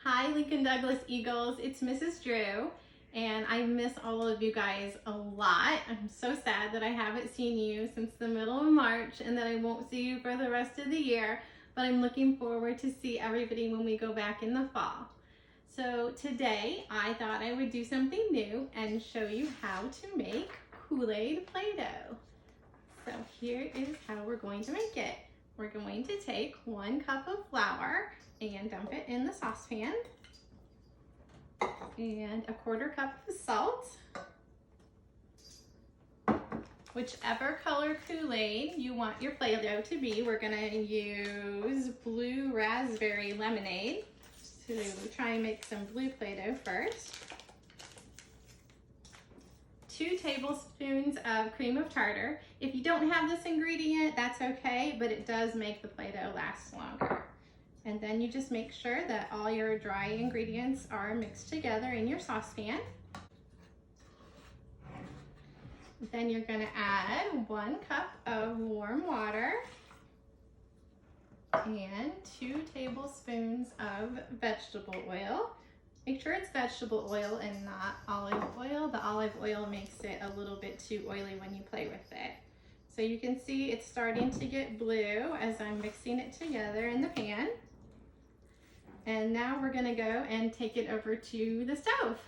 Hi Lincoln Douglas Eagles, it's Mrs. Drew, and I miss all of you guys a lot. I'm so sad that I haven't seen you since the middle of March and that I won't see you for the rest of the year, but I'm looking forward to see everybody when we go back in the fall. So today I thought I would do something new and show you how to make Kool-Aid Play-Doh. So here is how we're going to make it. We're going to take 1 cup of flour and dump it in the saucepan, and a 1/4 cup of salt. Whichever color Kool-Aid you want your Play-Doh to be, we're gonna use blue raspberry lemonade. So try and make some blue Play-Doh first. 2 tablespoons of cream of tartar. If you don't have this ingredient, that's okay, but it does make the Play-Doh last longer. And then you just make sure that all your dry ingredients are mixed together in your saucepan. Then you're gonna add 1 cup of warm water and 2 tablespoons of vegetable oil. Make sure it's vegetable oil and not olive oil. The olive oil makes it a little bit too oily when you play with it. So you can see it's starting to get blue as I'm mixing it together in the pan. And now we're gonna go and take it over to the stove.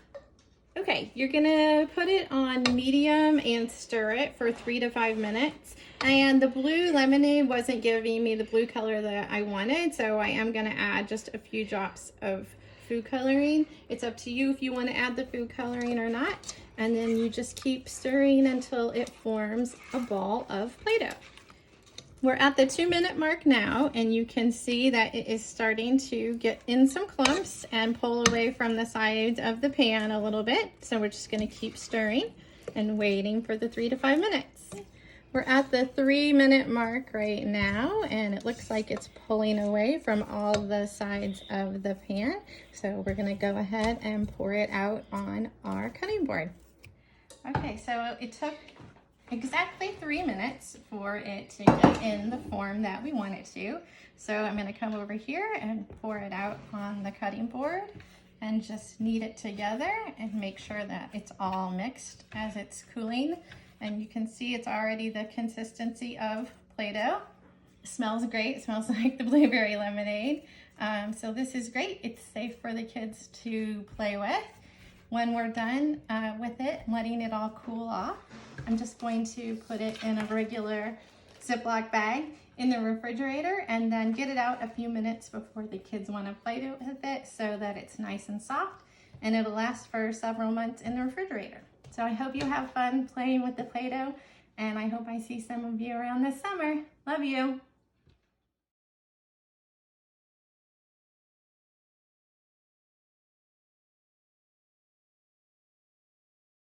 Okay, you're gonna put it on medium and stir it for 3 to 5 minutes. And the blue lemonade wasn't giving me the blue color that I wanted, so I am gonna add just a few drops of food coloring. It's up to you if you wanna add the food coloring or not. And then you just keep stirring until it forms a ball of Play-Doh. We're at the 2-minute mark now, and you can see that it is starting to get in some clumps and pull away from the sides of the pan a little bit. So we're just gonna keep stirring and waiting for the 3 to 5 minutes. We're at the 3-minute mark right now, and it looks like it's pulling away from all the sides of the pan. So we're gonna go ahead and pour it out on our cutting board. Okay, so it took exactly 3 minutes for it to get in the form that we want it to. So I'm gonna come over here and pour it out on the cutting board and just knead it together and make sure that it's all mixed as it's cooling. And you can see it's already the consistency of Play-Doh. It smells great, it smells like the blueberry lemonade. So this is great, it's safe for the kids to play with. When we're done with it, letting it all cool off, I'm just going to put it in a regular Ziploc bag in the refrigerator and then get it out a few minutes before the kids want to play with it so that it's nice and soft, and it'll last for several months in the refrigerator. So I hope you have fun playing with the Play-Doh, and I hope I see some of you around this summer. Love you.